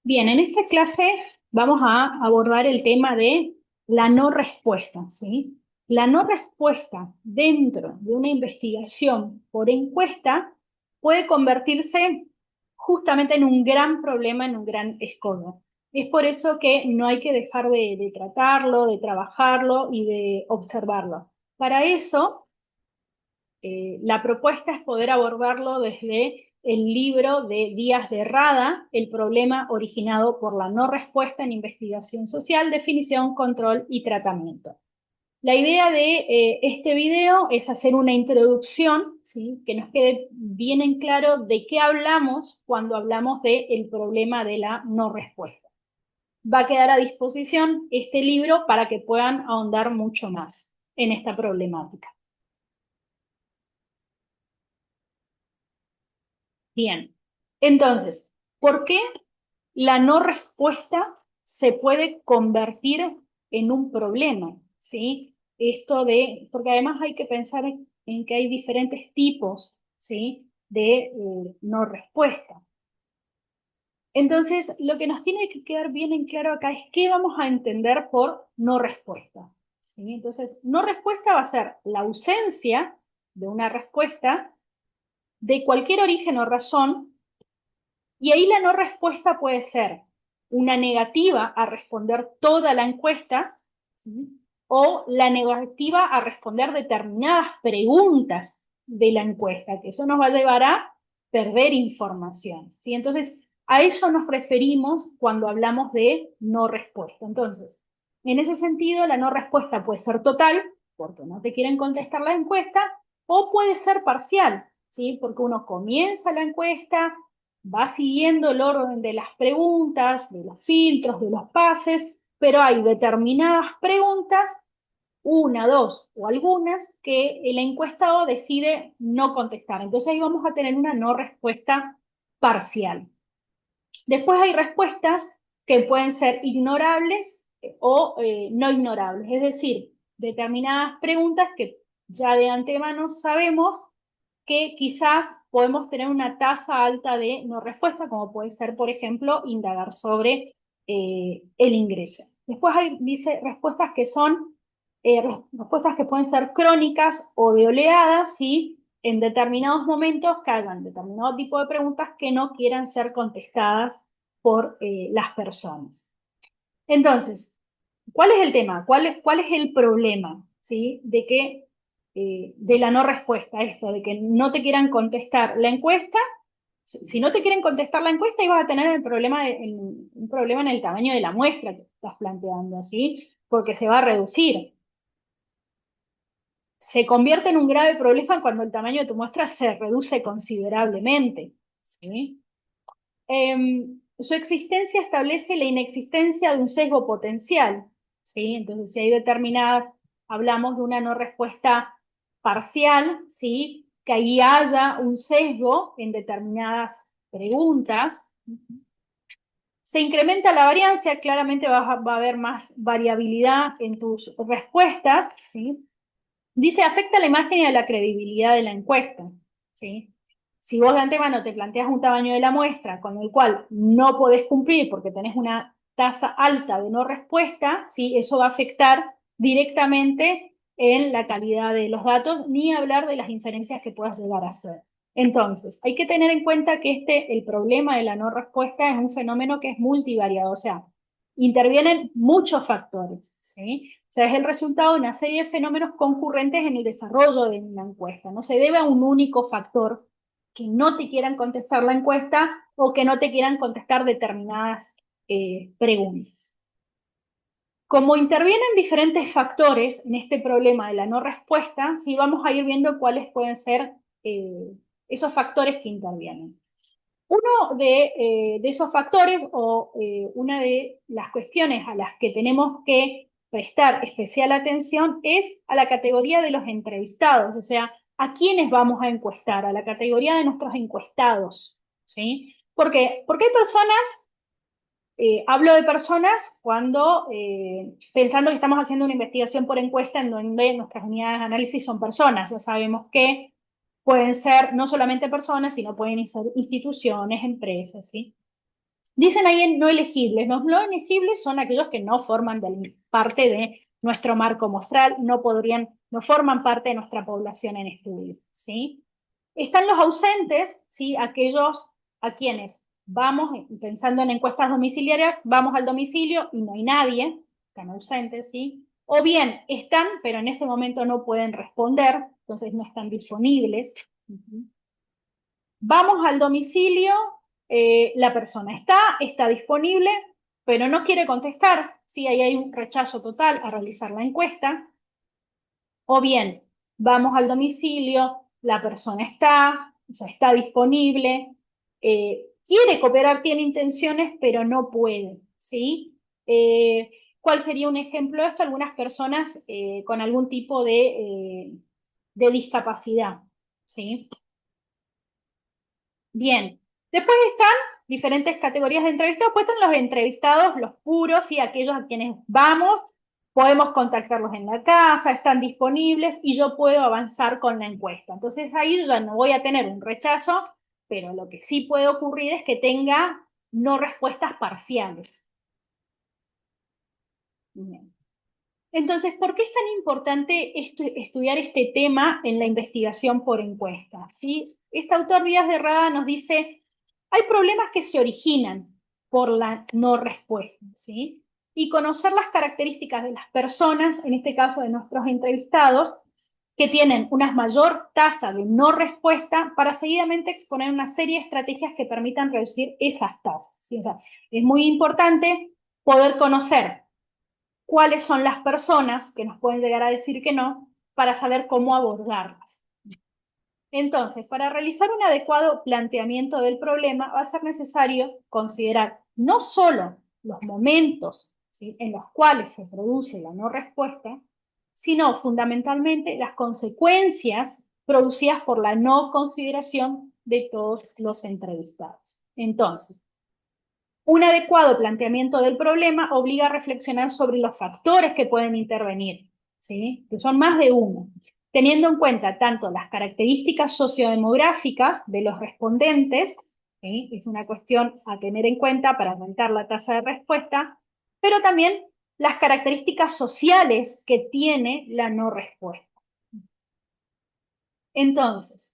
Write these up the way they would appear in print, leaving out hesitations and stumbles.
Bien, en esta clase vamos a abordar el tema de la no respuesta, ¿sí? La no respuesta dentro de una investigación por encuesta puede convertirse justamente en un gran problema, en un gran escollo. Es por eso que no hay que dejar de tratarlo, de trabajarlo y de observarlo. Para eso, la propuesta es poder abordarlo desde el libro de Díaz de Rada, El problema originado por la no respuesta en investigación social, definición, control y tratamiento. La idea de este video es hacer una introducción, ¿sí? Que nos quede bien en claro de qué hablamos cuando hablamos del problema de la no respuesta. Va a quedar a disposición este libro para que puedan ahondar mucho más en esta problemática. Bien, entonces, ¿por qué la no respuesta se puede convertir en un problema? ¿Sí? Esto de, porque además hay que pensar en que hay diferentes tipos, ¿sí? De no respuesta. Entonces, lo que nos tiene que quedar bien en claro acá es qué vamos a entender por no respuesta. ¿Sí? Entonces, no respuesta va a ser la ausencia de una respuesta de cualquier origen o razón. Y ahí la no respuesta puede ser una negativa a responder toda la encuesta, ¿sí? O la negativa a responder determinadas preguntas de la encuesta, que eso nos va a llevar a perder información, ¿sí? Entonces, a eso nos referimos cuando hablamos de no respuesta. Entonces, en ese sentido, la no respuesta puede ser total, porque no te quieren contestar la encuesta, o puede ser parcial, ¿sí? Porque uno comienza la encuesta, va siguiendo el orden de las preguntas, de los filtros, de los pases, pero hay determinadas preguntas, una, dos o algunas, que el encuestado decide no contestar. Entonces ahí vamos a tener una no respuesta parcial. Después hay respuestas que pueden ser ignorables o no ignorables, es decir, determinadas preguntas que ya de antemano sabemos que quizás podemos tener una tasa alta de no respuesta, como puede ser, por ejemplo, indagar sobre el ingreso. Después hay, dice, respuestas que son respuestas que pueden ser crónicas o de oleadas, ¿sí? En determinados momentos que hayan determinado tipo de preguntas que no quieran ser contestadas por las personas. Entonces, ¿cuál es el tema? ¿Cuál es el problema? ¿Sí? De que de la no respuesta, esto, de que no te quieran contestar la encuesta. Si no te quieren contestar la encuesta, ibas a tener un problema en el tamaño de la muestra que estás planteando, ¿sí? Porque se va a reducir. Se convierte en un grave problema cuando el tamaño de tu muestra se reduce considerablemente, ¿sí? Su existencia establece la inexistencia de un sesgo potencial, ¿sí? Entonces, si hay determinadas, hablamos de una no respuesta parcial, ¿sí? Que ahí haya un sesgo en determinadas preguntas. Se incrementa la variancia, claramente va a haber más variabilidad en tus respuestas, ¿sí? Dice, afecta la imagen y a la credibilidad de la encuesta, ¿sí? Si vos de antemano te planteas un tamaño de la muestra con el cual no podés cumplir porque tenés una tasa alta de no respuesta, ¿sí? Eso va a afectar directamente en la calidad de los datos, ni hablar de las inferencias que puedas llegar a hacer. Entonces, hay que tener en cuenta que el problema de la no respuesta es un fenómeno que es multivariado, o sea, intervienen muchos factores, ¿sí? O sea, es el resultado de una serie de fenómenos concurrentes en el desarrollo de una encuesta. No se debe a un único factor que no te quieran contestar la encuesta o que no te quieran contestar determinadas preguntas. Como intervienen diferentes factores en este problema de la no respuesta, sí vamos a ir viendo cuáles pueden ser esos factores que intervienen. Uno de esos factores o una de las cuestiones a las que tenemos que prestar especial atención es a la categoría de los entrevistados, o sea, a quiénes vamos a encuestar, a la categoría de nuestros encuestados, ¿sí? ¿Por qué? Porque hay personas, hablo de personas cuando, pensando que estamos haciendo una investigación por encuesta en donde nuestras unidades de análisis son personas, ya sabemos que pueden ser no solamente personas, sino pueden ser instituciones, empresas, ¿sí? Dicen ahí en no elegibles. Los no elegibles son aquellos que no forman parte de nuestro marco muestral, no forman parte de nuestra población en estudio, ¿sí? Están los ausentes, ¿sí? Aquellos a quienes vamos, pensando en encuestas domiciliarias, vamos al domicilio y no hay nadie, están ausentes, ¿sí? O bien están, pero en ese momento no pueden responder, entonces no están disponibles. Vamos al domicilio, la persona está disponible, pero no quiere contestar, ¿sí? Ahí hay un rechazo total a realizar la encuesta. O bien, vamos al domicilio, la persona está, o sea, está disponible, quiere cooperar, tiene intenciones, pero no puede, ¿sí? ¿Cuál sería un ejemplo de esto? Algunas personas con algún tipo de discapacidad, ¿sí? Bien, después están diferentes categorías de entrevistados, pues están los entrevistados, los puros, y aquellos a quienes vamos, podemos contactarlos en la casa, están disponibles y yo puedo avanzar con la encuesta. Entonces ahí yo ya no voy a tener un rechazo, pero lo que sí puede ocurrir es que tenga no respuestas parciales. Bien. Entonces, ¿por qué es tan importante estudiar este tema en la investigación por encuesta? ¿Sí? Este autor Díaz de Rada nos dice, hay problemas que se originan por la no respuesta, ¿sí? Y conocer las características de las personas, en este caso de nuestros entrevistados, que tienen una mayor tasa de no respuesta para seguidamente exponer una serie de estrategias que permitan reducir esas tasas, ¿sí? O sea, es muy importante poder conocer cuáles son las personas que nos pueden llegar a decir que no para saber cómo abordarlas. Entonces, para realizar un adecuado planteamiento del problema va a ser necesario considerar no solo los momentos, ¿sí?, en los cuales se produce la no respuesta, sino fundamentalmente las consecuencias producidas por la no consideración de todos los entrevistados. Entonces, un adecuado planteamiento del problema obliga a reflexionar sobre los factores que pueden intervenir, ¿sí?, que son más de uno, teniendo en cuenta tanto las características sociodemográficas de los respondentes, ¿sí?, es una cuestión a tener en cuenta para aumentar la tasa de respuesta, pero también las características sociales que tiene la no respuesta. Entonces,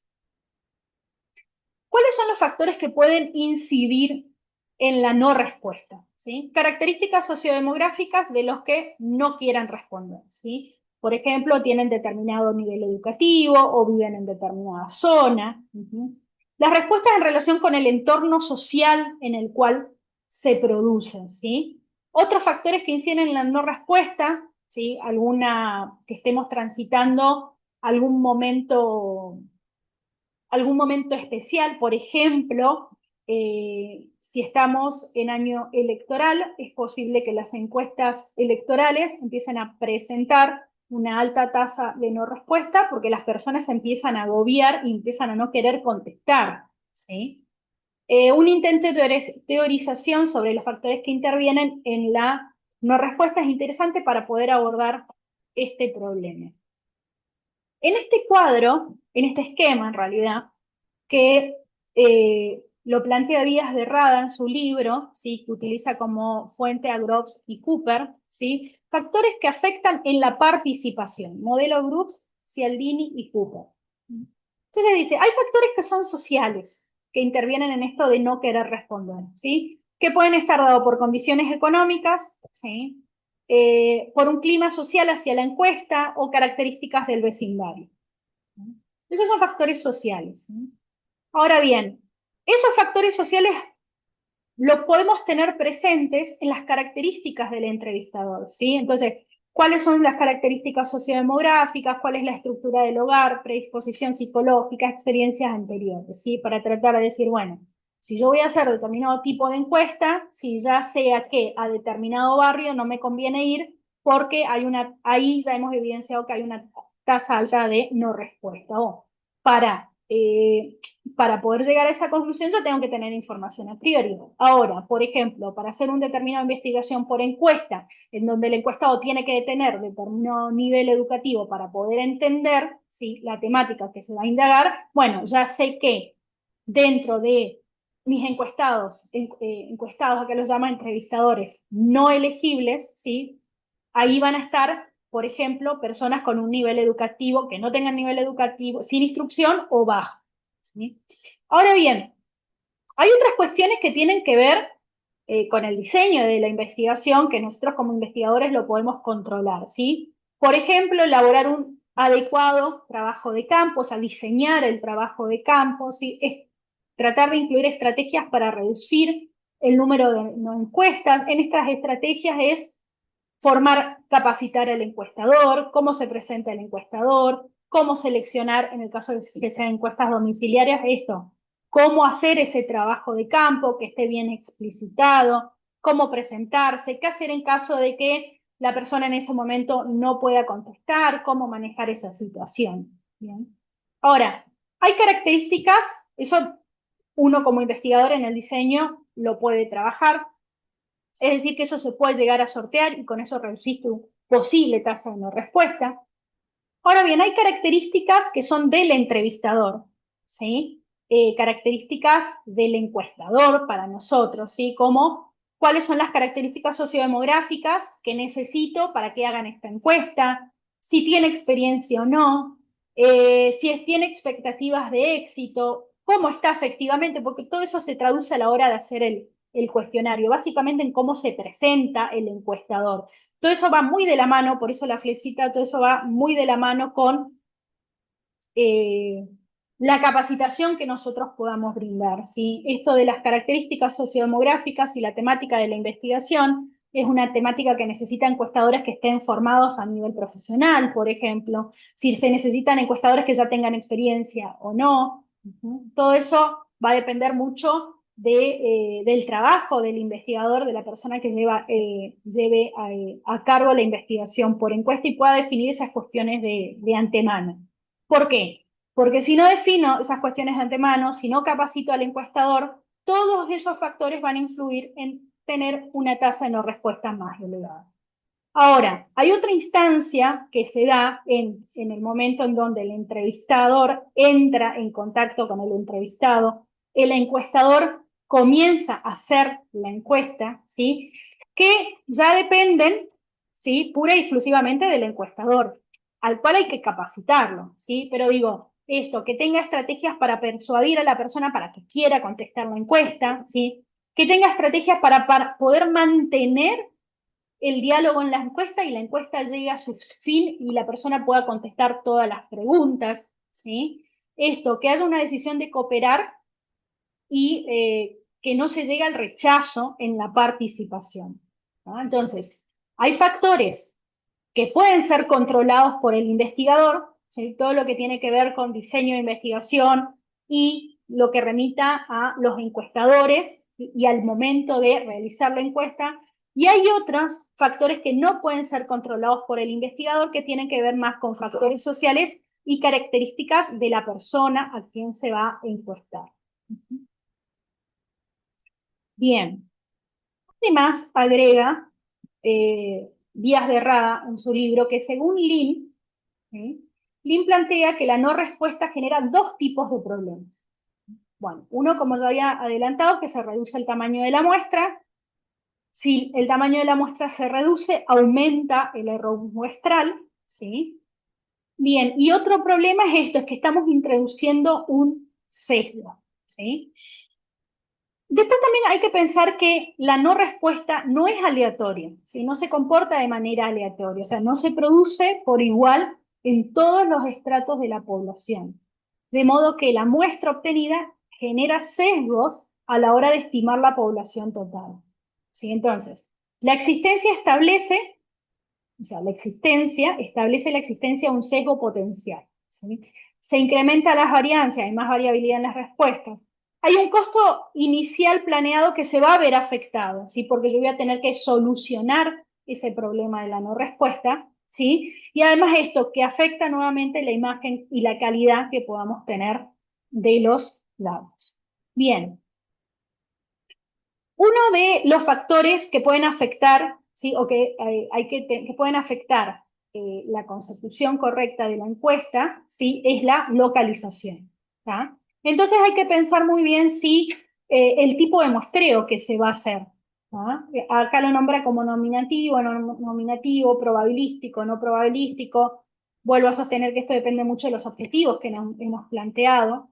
¿cuáles son los factores que pueden incidir en la no respuesta? ¿Sí? Características sociodemográficas de los que no quieran responder, ¿sí? Por ejemplo, tienen determinado nivel educativo o viven en determinada zona. Las respuestas en relación con el entorno social en el cual se producen, ¿sí? Otros factores que inciden en la no respuesta, ¿sí? Alguna que estemos transitando algún momento especial, por ejemplo, si estamos en año electoral, es posible que las encuestas electorales empiecen a presentar una alta tasa de no respuesta porque las personas empiezan a agobiar y empiezan a no querer contestar, ¿sí? Un intento de teorización sobre los factores que intervienen en la no respuesta es interesante para poder abordar este problema. En este cuadro, en este esquema en realidad, que lo plantea Díaz de Rada en su libro, ¿sí?, que utiliza como fuente a Groves y Cooper, ¿sí?, factores que afectan en la participación, modelo Groves, Cialdini y Cooper. Entonces dice, hay factores que son sociales, que intervienen en esto de no querer responder, ¿sí?, que pueden estar dados por condiciones económicas, ¿sí?, por un clima social hacia la encuesta o características del vecindario. Esos son factores sociales, ¿sí? Ahora bien, esos factores sociales los podemos tener presentes en las características del entrevistador, ¿sí? Entonces, ¿cuáles son las características sociodemográficas? ¿Cuál es la estructura del hogar? Predisposición psicológica, experiencias anteriores, ¿sí? Para tratar de decir, bueno, si yo voy a hacer determinado tipo de encuesta, si ya sea que a determinado barrio no me conviene ir porque ahí ya hemos evidenciado que hay una tasa alta de no respuesta. O para poder llegar a esa conclusión yo tengo que tener información a priori. Ahora, por ejemplo, para hacer una determinada investigación por encuesta, en donde el encuestado tiene que tener determinado nivel educativo para poder entender, ¿sí?, la temática que se va a indagar, bueno, ya sé que dentro de mis encuestados, acá los llaman entrevistadores, no elegibles, ¿sí? Ahí van a estar, por ejemplo, personas con un nivel educativo, que no tengan nivel educativo, sin instrucción o bajo, ¿sí? Ahora bien, hay otras cuestiones que tienen que ver con el diseño de la investigación que nosotros como investigadores lo podemos controlar, ¿sí? Por ejemplo, elaborar un adecuado trabajo de campo, o sea, diseñar el trabajo de campo, ¿sí? Es tratar de incluir estrategias para reducir el número de no encuestas. En estas estrategias es formar, capacitar al encuestador, cómo se presenta el encuestador, cómo seleccionar, en el caso de que sean encuestas domiciliarias, esto, cómo hacer ese trabajo de campo, que esté bien explicitado, cómo presentarse, qué hacer en caso de que la persona en ese momento no pueda contestar, cómo manejar esa situación. Bien. Ahora, hay características, eso uno como investigador en el diseño lo puede trabajar, es decir, que eso se puede llegar a sortear y con eso reducís tu posible tasa de no respuesta. Ahora bien, hay características que son del entrevistador, ¿sí? Características del encuestador para nosotros, ¿sí? Como cuáles son las características sociodemográficas que necesito para que hagan esta encuesta, si tiene experiencia o no, si tiene expectativas de éxito, cómo está efectivamente, porque todo eso se traduce a la hora de hacer el cuestionario, básicamente en cómo se presenta el encuestador. Todo eso va muy de la mano, por eso la flechita, todo eso va muy de la mano con eh, la capacitación que nosotros podamos brindar, ¿sí? Esto de las características sociodemográficas y la temática de la investigación es una temática que necesita encuestadores que estén formados a nivel profesional, por ejemplo, si se necesitan encuestadores que ya tengan experiencia o no. Todo eso va a depender mucho del trabajo del investigador, de la persona que lleve a cargo la investigación por encuesta y pueda definir esas cuestiones de antemano. ¿Por qué? Porque si no defino esas cuestiones de antemano, si no capacito al encuestador, todos esos factores van a influir en tener una tasa de no respuesta más elevada. Ahora, hay otra instancia que se da en el momento en donde el entrevistador entra en contacto con el entrevistado, el encuestador comienza a hacer la encuesta, ¿sí? Que ya dependen, ¿sí? Pura y exclusivamente del encuestador, al cual hay que capacitarlo, ¿sí? Pero digo, esto, que tenga estrategias para persuadir a la persona para que quiera contestar la encuesta, ¿sí? Que tenga estrategias para poder mantener el diálogo en la encuesta y la encuesta llegue a su fin y la persona pueda contestar todas las preguntas, ¿sí? Esto, que haya una decisión de cooperar y que no se llegue al rechazo en la participación, ¿no? Entonces, hay factores que pueden ser controlados por el investigador, ¿sí? Todo lo que tiene que ver con diseño de investigación y lo que remita a los encuestadores, ¿sí? Y al momento de realizar la encuesta. Y hay otros factores que no pueden ser controlados por el investigador que tienen que ver más con factores sociales y características de la persona a quien se va a encuestar. Bien, además agrega Díaz de Rada en su libro que según Lin, ¿sí? Lin plantea que la no respuesta genera dos tipos de problemas. Bueno, uno, como ya había adelantado, que se reduce el tamaño de la muestra. Si el tamaño de la muestra se reduce, aumenta el error muestral, ¿sí? Bien, y otro problema es esto, es que estamos introduciendo un sesgo, ¿sí? Después también hay que pensar que la no respuesta no es aleatoria, ¿sí? No se comporta de manera aleatoria, o sea, no se produce por igual en todos los estratos de la población. De modo que la muestra obtenida genera sesgos a la hora de estimar la población total, ¿sí? Entonces, la existencia establece, o sea, la existencia establece la existencia de un sesgo potencial, ¿sí? Se incrementan las variancias, hay más variabilidad en las respuestas. Hay un costo inicial planeado que se va a ver afectado, ¿sí? Porque yo voy a tener que solucionar ese problema de la no respuesta, ¿sí? Y además esto que afecta nuevamente la imagen y la calidad que podamos tener de los datos. Bien, uno de los factores que pueden afectar, ¿sí? O que pueden afectar la consecución correcta de la encuesta, ¿sí? Es la localización, ¿tá? Entonces hay que pensar muy bien si el tipo de muestreo que se va a hacer. ¿Ah? Acá lo nombra como nominativo, no nominativo, probabilístico, no probabilístico. Vuelvo a sostener que esto depende mucho de los objetivos que nos hemos planteado.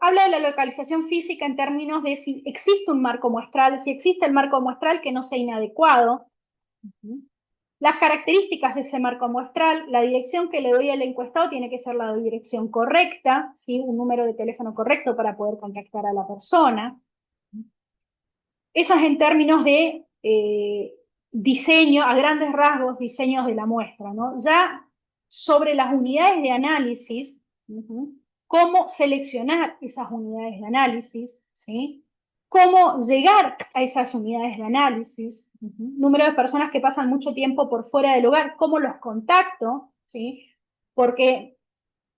Habla de la localización física en términos de si existe un marco muestral, si existe el marco muestral que no sea inadecuado. Las características de ese marco muestral, la dirección que le doy al encuestado tiene que ser la dirección correcta, ¿sí? Un número de teléfono correcto para poder contactar a la persona. Eso es en términos de diseño, a grandes rasgos, diseños de la muestra, ¿no? Ya sobre las unidades de análisis, cómo seleccionar esas unidades de análisis, ¿sí? Cómo llegar a esas unidades de análisis, número de personas que pasan mucho tiempo por fuera del hogar, cómo los contacto, ¿sí? Porque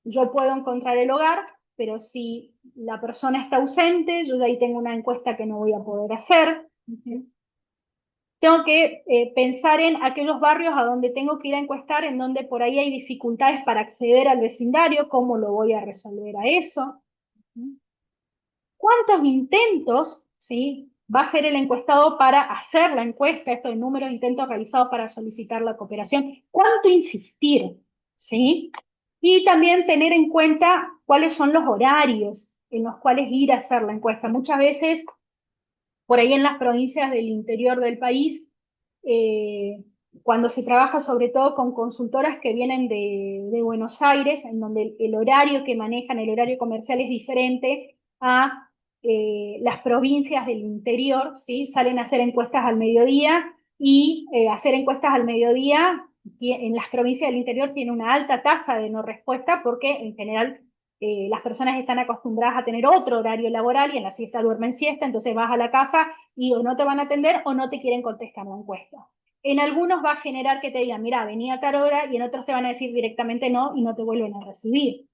yo puedo encontrar el hogar, pero si la persona está ausente, yo de ahí tengo una encuesta que no voy a poder hacer. Tengo que pensar en aquellos barrios a donde tengo que ir a encuestar, en donde por ahí hay dificultades para acceder al vecindario, cómo lo voy a resolver a eso. ¿Cuántos intentos, ¿sí? va a ser el encuestado para hacer la encuesta, esto de número de intentos realizados para solicitar la cooperación? ¿Cuánto insistir? ¿Sí? Y también tener en cuenta cuáles son los horarios en los cuales ir a hacer la encuesta. Muchas veces, por ahí en las provincias del interior del país, eh, cuando se trabaja sobre todo con consultoras que vienen de Buenos Aires, en donde el horario que manejan, el horario comercial es diferente a las provincias del interior, ¿sí? Salen a hacer encuestas al mediodía y hacer encuestas al mediodía en las provincias del interior tiene una alta tasa de no respuesta porque en general las personas están acostumbradas a tener otro horario laboral y en la siesta duermen siesta, entonces vas a la casa y o no te van a atender o no te quieren contestar la encuesta. En algunos va a generar que te digan, mira, vení a tal hora, y en otros te van a decir directamente no y no te vuelven a recibir.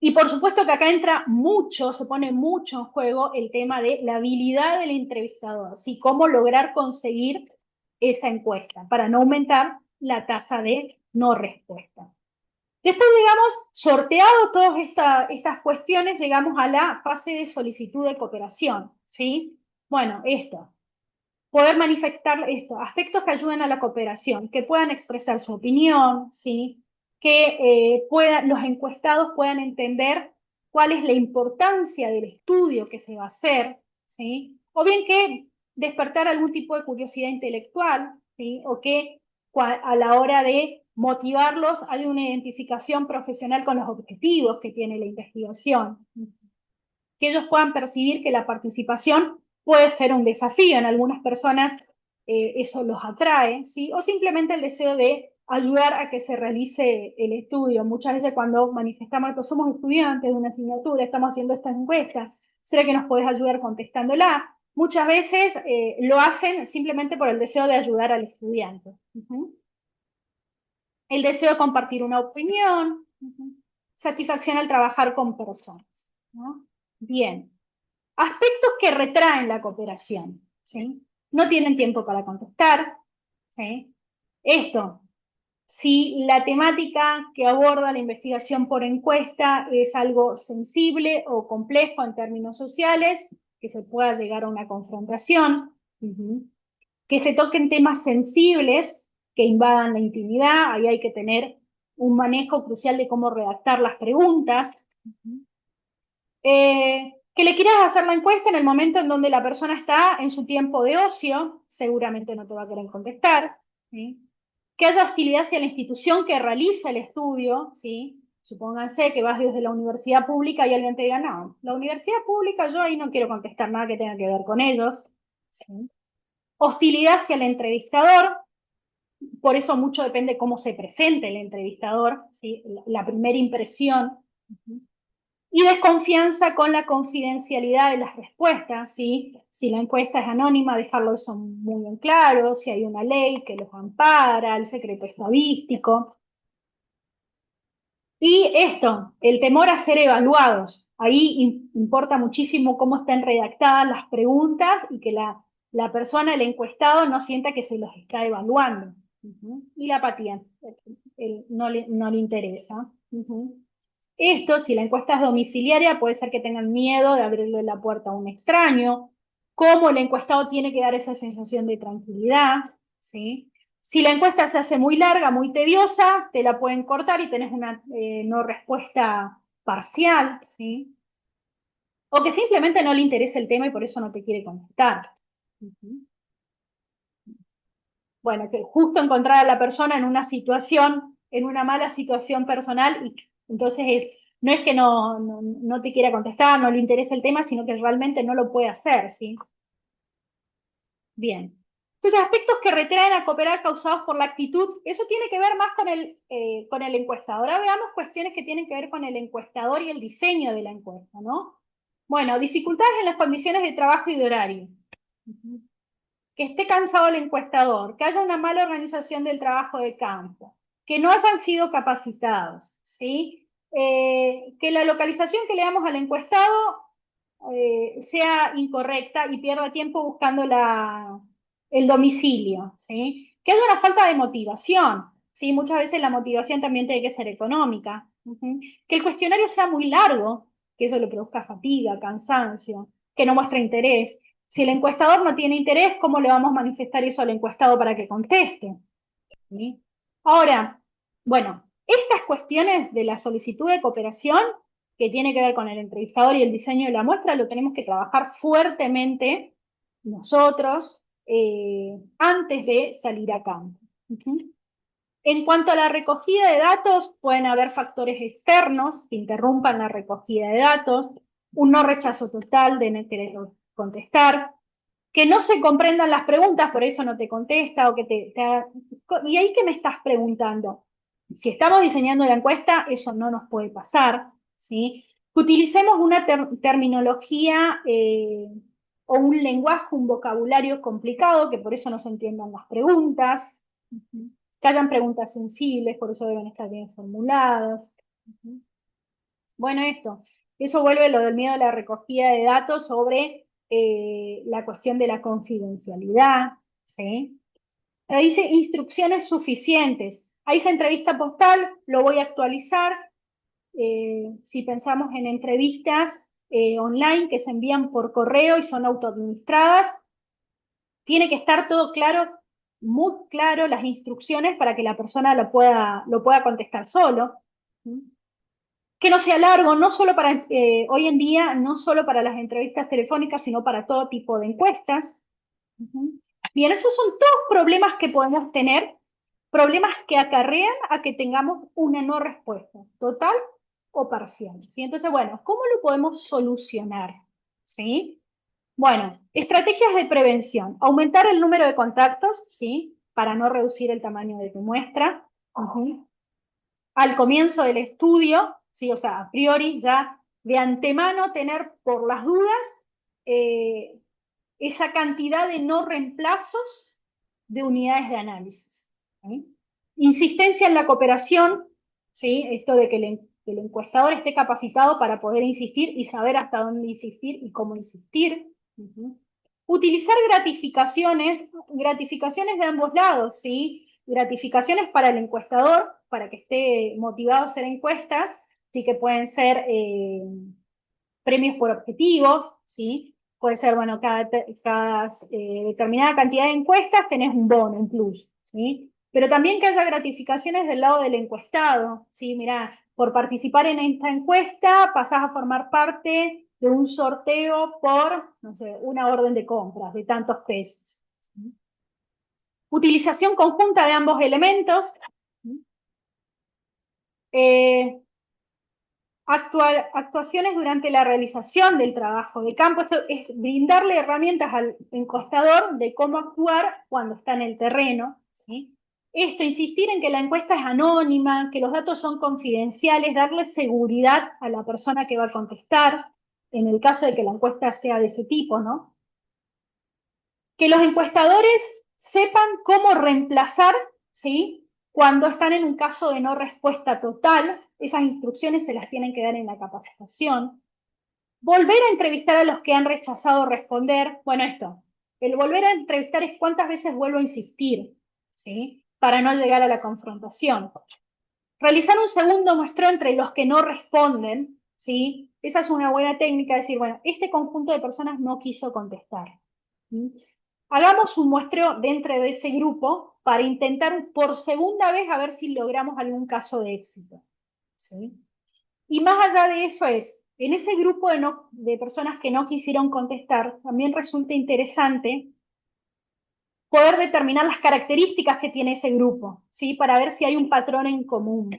Y por supuesto que acá entra mucho, se pone mucho en juego el tema de la habilidad del entrevistador, ¿sí? Cómo lograr conseguir esa encuesta para no aumentar la tasa de no respuesta. Después, digamos, sorteado todas estas cuestiones, llegamos a la fase de solicitud de cooperación, ¿sí? Bueno, esto, poder manifestar esto, aspectos que ayuden a la cooperación, que puedan expresar su opinión, ¿sí? Que los encuestados puedan entender cuál es la importancia del estudio que se va a hacer, ¿sí? O bien que despertar algún tipo de curiosidad intelectual, ¿sí? O que a la hora de motivarlos hay una identificación profesional con los objetivos que tiene la investigación, que ellos puedan percibir que la participación puede ser un desafío. En algunas personas eso los atrae, ¿sí? O simplemente el deseo de ayudar a que se realice el estudio. Muchas veces cuando manifestamos que somos estudiantes de una asignatura, estamos haciendo esta encuesta, ¿será que nos puedes ayudar contestándola? Muchas veces lo hacen simplemente por el deseo de ayudar al estudiante. El deseo de compartir una opinión, satisfacción al trabajar con personas, ¿no? Bien. Aspectos que retraen la cooperación, ¿sí? No tienen tiempo para contestar, ¿sí? Esto, si la temática que aborda la investigación por encuesta es algo sensible o complejo en términos sociales, que se pueda llegar a una confrontación, que se toquen temas sensibles que invadan la intimidad, ahí hay que tener un manejo crucial de cómo redactar las preguntas, que le quieras hacer la encuesta en el momento en donde la persona está en su tiempo de ocio, seguramente no te va a querer contestar, ¿sí? Que haya hostilidad hacia la institución que realiza el estudio, ¿sí? Supónganse que vas desde la universidad pública y alguien te diga, no, la universidad pública yo ahí no quiero contestar nada que tenga que ver con ellos, ¿sí? Hostilidad hacia el entrevistador, por eso mucho depende cómo se presente el entrevistador, ¿sí? La primera impresión. Y desconfianza con la confidencialidad de las respuestas, ¿sí? Si la encuesta es anónima, dejarlo eso muy en claro, si hay una ley que los ampara, el secreto estadístico. Y esto, el temor a ser evaluados. Ahí importa muchísimo cómo estén redactadas las preguntas y que la persona, el encuestado, no sienta que se los está evaluando. Y la apatía, no le interesa. Esto, si la encuesta es domiciliaria, puede ser que tengan miedo de abrirle la puerta a un extraño, cómo el encuestado tiene que dar esa sensación de tranquilidad, ¿sí? Si la encuesta se hace muy larga, muy tediosa, te la pueden cortar y tenés una no respuesta parcial, ¿sí? O que simplemente no le interesa el tema y por eso no te quiere contestar. Ujú. Bueno, que justo encontrar a la persona en una situación, en una mala situación personal, y entonces no es que no te quiera contestar, no le interesa el tema, sino que realmente no lo puede hacer, ¿sí? Bien. Entonces, aspectos que retraen a cooperar causados por la actitud, eso tiene que ver más con el encuestador. Ahora veamos cuestiones que tienen que ver con el encuestador y el diseño de la encuesta, ¿no? Bueno, dificultades en las condiciones de trabajo y de horario. Ujú. Que esté cansado el encuestador, que haya una mala organización del trabajo de campo, que no hayan sido capacitados, ¿sí? Que la localización que le damos al encuestado sea incorrecta y pierda tiempo buscando el domicilio, ¿sí? Que haya una falta de motivación, ¿sí? Muchas veces la motivación también tiene que ser económica. Ujú. Que el cuestionario sea muy largo, que eso le produzca fatiga, cansancio, que no muestre interés. Si el encuestador no tiene interés, ¿cómo le vamos a manifestar eso al encuestado para que conteste? ¿Sí? Ahora, bueno, estas cuestiones de la solicitud de cooperación, que tiene que ver con el entrevistador y el diseño de la muestra, lo tenemos que trabajar fuertemente nosotros antes de salir a campo. Ujú. En cuanto a la recogida de datos, pueden haber factores externos que interrumpan la recogida de datos, un no rechazo total de no querer contestar, que no se comprendan las preguntas, por eso no te contesta, o que ¿y ahí qué me estás preguntando? Si estamos diseñando la encuesta, eso no nos puede pasar, ¿sí? Que utilicemos una terminología o un lenguaje, un vocabulario complicado, que por eso no se entiendan las preguntas. Ujú. Que hayan preguntas sensibles, por eso deben estar bien formuladas. Ujú. Bueno, eso vuelve lo del miedo a la recogida de datos sobre la cuestión de la confidencialidad, ¿sí? Ahí dice instrucciones suficientes. Ahí dice entrevista postal, lo voy a actualizar. Si pensamos en entrevistas online que se envían por correo y son autoadministradas, tiene que estar todo claro, muy claro las instrucciones para que la persona lo pueda contestar solo. ¿Sí? Que no sea largo, no solo para, hoy en día, no solo para las entrevistas telefónicas, sino para todo tipo de encuestas. Ujú. Bien, esos son todos problemas que podemos tener, problemas que acarrean a que tengamos una no respuesta, total o parcial. ¿Sí? Entonces, bueno, ¿cómo lo podemos solucionar? ¿Sí? Bueno, estrategias de prevención. Aumentar el número de contactos, ¿sí? Para no reducir el tamaño de tu muestra. Ujú. Al comienzo del estudio, ¿sí? O sea, a priori ya de antemano tener por las dudas eh, esa cantidad de no reemplazos de unidades de análisis. ¿Sí? Insistencia en la cooperación, ¿sí? Esto de que el encuestador esté capacitado para poder insistir y saber hasta dónde insistir y cómo insistir. Uh-huh. Utilizar gratificaciones de ambos lados, ¿sí? Gratificaciones para el encuestador, para que esté motivado a hacer encuestas, sí que pueden ser premios por objetivos, ¿sí? Puede ser, bueno, cada determinada cantidad de encuestas tenés un bono, un plus, ¿sí? Pero también que haya gratificaciones del lado del encuestado, ¿sí? Mirá, por participar en esta encuesta pasás a formar parte de un sorteo por, no sé, una orden de compras de tantos pesos. ¿Sí? Utilización conjunta de ambos elementos. ¿Sí? Eh, actuaciones durante la realización del trabajo de campo. Esto es brindarle herramientas al encostador de cómo actuar cuando está en el terreno. ¿Sí? Esto, insistir en que la encuesta es anónima, que los datos son confidenciales, darle seguridad a la persona que va a contestar, en el caso de que la encuesta sea de ese tipo, ¿no? Que los encuestadores sepan cómo reemplazar, ¿sí? Cuando están en un caso de no respuesta total, esas instrucciones se las tienen que dar en la capacitación. Volver a entrevistar a los que han rechazado responder. Bueno, el volver a entrevistar es cuántas veces vuelvo a insistir, ¿sí? Para no llegar a la confrontación. Realizar un segundo muestreo entre los que no responden, ¿sí? Esa es una buena técnica, decir, bueno, este conjunto de personas no quiso contestar. ¿Sí? Hagamos un muestreo dentro de ese grupo para intentar por segunda vez a ver si logramos algún caso de éxito. ¿Sí? Y más allá de eso en ese grupo de personas que no quisieron contestar, también resulta interesante poder determinar las características que tiene ese grupo, ¿sí? Para ver si hay un patrón en común.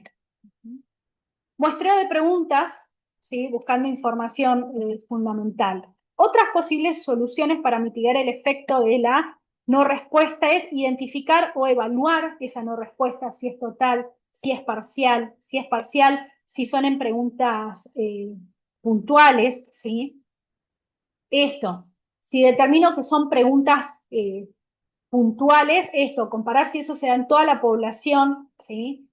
Muestreo de preguntas, ¿sí? Buscando información fundamental. Otras posibles soluciones para mitigar el efecto de la no respuesta es identificar o evaluar esa no respuesta, si es total, si es parcial, si son en preguntas puntuales, ¿sí? Esto, si determino que son preguntas puntuales, comparar si eso se da en toda la población, ¿sí?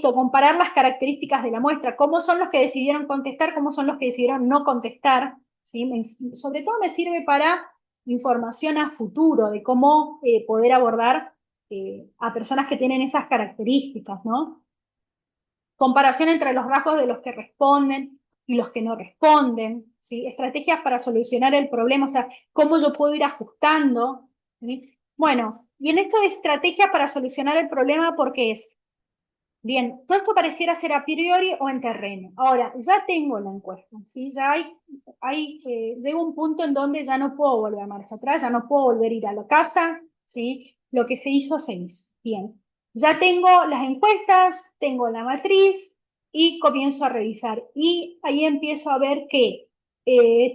Comparar las características de la muestra, cómo son los que decidieron contestar, cómo son los que decidieron no contestar, ¿sí? Sobre todo me sirve para información a futuro, de cómo poder abordar a personas que tienen esas características, ¿no? Comparación entre los rasgos de los que responden y los que no responden, ¿sí? Estrategias para solucionar el problema, o sea, cómo yo puedo ir ajustando, ¿sí? Bueno, y en esto de estrategias para solucionar el problema, porque es, bien, todo esto pareciera ser a priori o en terreno. Ahora, ya tengo la encuesta, ¿sí? Ya llega un punto en donde ya no puedo volver a marcha atrás, ya no puedo volver a ir a la casa, ¿sí? Lo que se hizo, se hizo. Bien. Ya tengo las encuestas, tengo la matriz y comienzo a revisar. Y ahí empiezo a ver que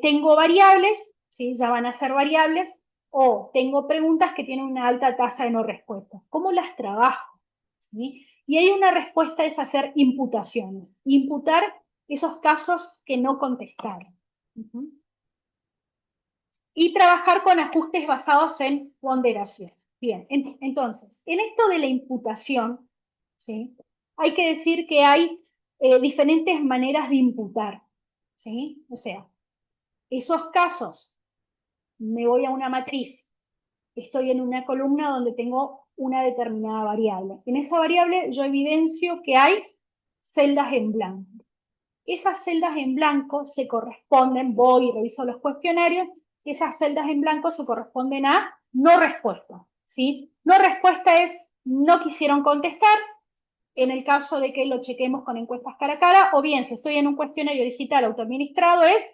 tengo variables, ¿sí? Ya van a ser variables, o tengo preguntas que tienen una alta tasa de no respuesta. ¿Cómo las trabajo? ¿Sí? Y hay una respuesta es hacer imputaciones, imputar esos casos que no contestaron. Uh-huh. Y trabajar con ajustes basados en ponderación. Bien, entonces, en esto de la imputación, ¿sí? Hay que decir que hay diferentes maneras de imputar, ¿sí? O sea, esos casos, me voy a una matriz, estoy en una columna donde tengo una determinada variable. En esa variable yo evidencio que hay celdas en blanco. Esas celdas en blanco se corresponden, voy y reviso los cuestionarios, y esas celdas en blanco se corresponden a no respuesta, ¿sí? No respuesta es no quisieron contestar, en el caso de que lo chequemos con encuestas cara a cara, o bien si estoy en un cuestionario digital autoadministrado es,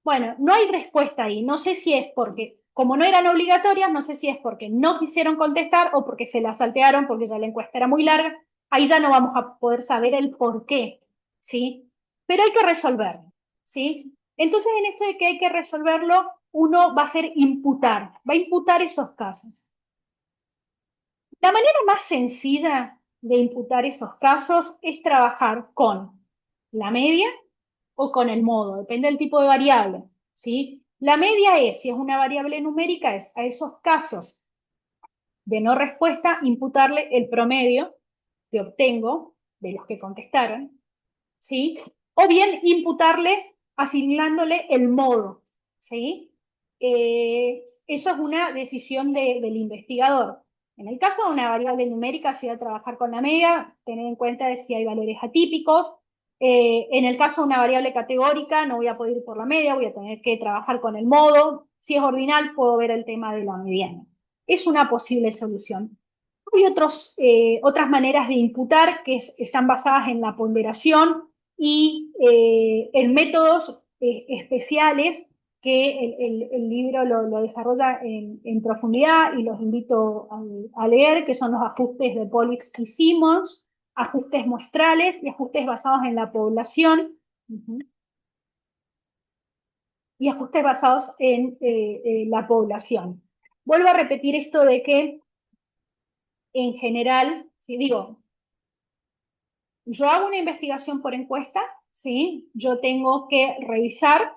bueno, no hay respuesta ahí, no sé si es porque, como no eran obligatorias, no sé si es porque no quisieron contestar o porque se la saltearon porque ya la encuesta era muy larga, ahí ya no vamos a poder saber el por qué, ¿sí? Pero hay que resolverlo, ¿sí? Entonces en esto de que hay que resolverlo, uno va a hacer imputar, va a imputar esos casos. La manera más sencilla de imputar esos casos es trabajar con la media o con el modo, depende del tipo de variable, ¿sí? La media es, si es una variable numérica, es a esos casos de no respuesta imputarle el promedio que obtengo de los que contestaron, ¿sí? O bien imputarle asignándole el modo, ¿sí? Eso es una decisión del investigador. En el caso de una variable numérica, si va a trabajar con la media, tener en cuenta de si hay valores atípicos. En el caso de una variable categórica, no voy a poder ir por la media, voy a tener que trabajar con el modo. Si es ordinal, puedo ver el tema de la mediana. Es una posible solución. Hay otras maneras de imputar que están basadas en la ponderación y en métodos especiales que el libro lo desarrolla en profundidad y los invito a leer, que son los ajustes de Polix y Simons, ajustes muestrales y ajustes basados en la población, uh-huh, y ajustes basados en la población. Vuelvo a repetir esto de que en general, si digo, yo hago una investigación por encuesta, ¿sí? Yo tengo que revisar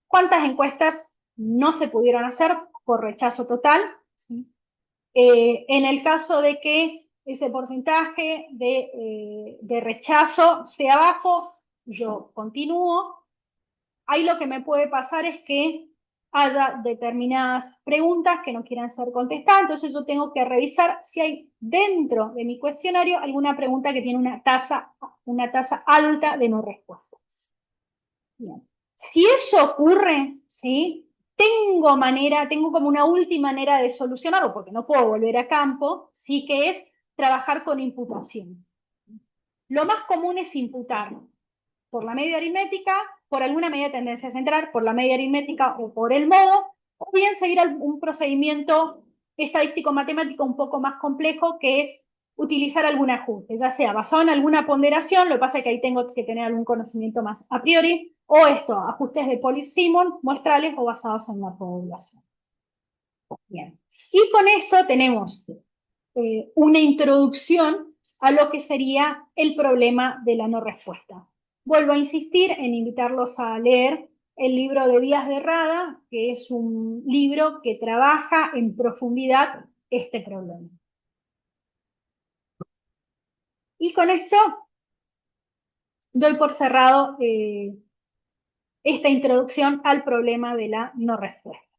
cuántas encuestas no se pudieron hacer por rechazo total, ¿sí? En el caso de que ese porcentaje de rechazo sea bajo, yo continúo. Ahí lo que me puede pasar es que haya determinadas preguntas que no quieran ser contestadas, entonces yo tengo que revisar si hay dentro de mi cuestionario alguna pregunta que tiene una tasa alta de no respuesta. Bien. Si eso ocurre, ¿sí? Tengo como una última manera de solucionarlo, porque no puedo volver a campo, sí, que es trabajar con imputación. Lo más común es imputar por la media aritmética, por alguna medida de tendencia central, por la media aritmética o por el modo, o bien seguir un procedimiento estadístico-matemático un poco más complejo, que es utilizar algún ajuste, ya sea basado en alguna ponderación, lo que pasa es que ahí tengo que tener algún conocimiento más a priori, o esto, ajustes de Polisimon, muestrales o basados en la población. Bien. Y con esto tenemos una introducción a lo que sería el problema de la no respuesta. Vuelvo a insistir en invitarlos a leer el libro de Díaz de Rada, que es un libro que trabaja en profundidad este problema. Y con esto doy por cerrado esta introducción al problema de la no respuesta.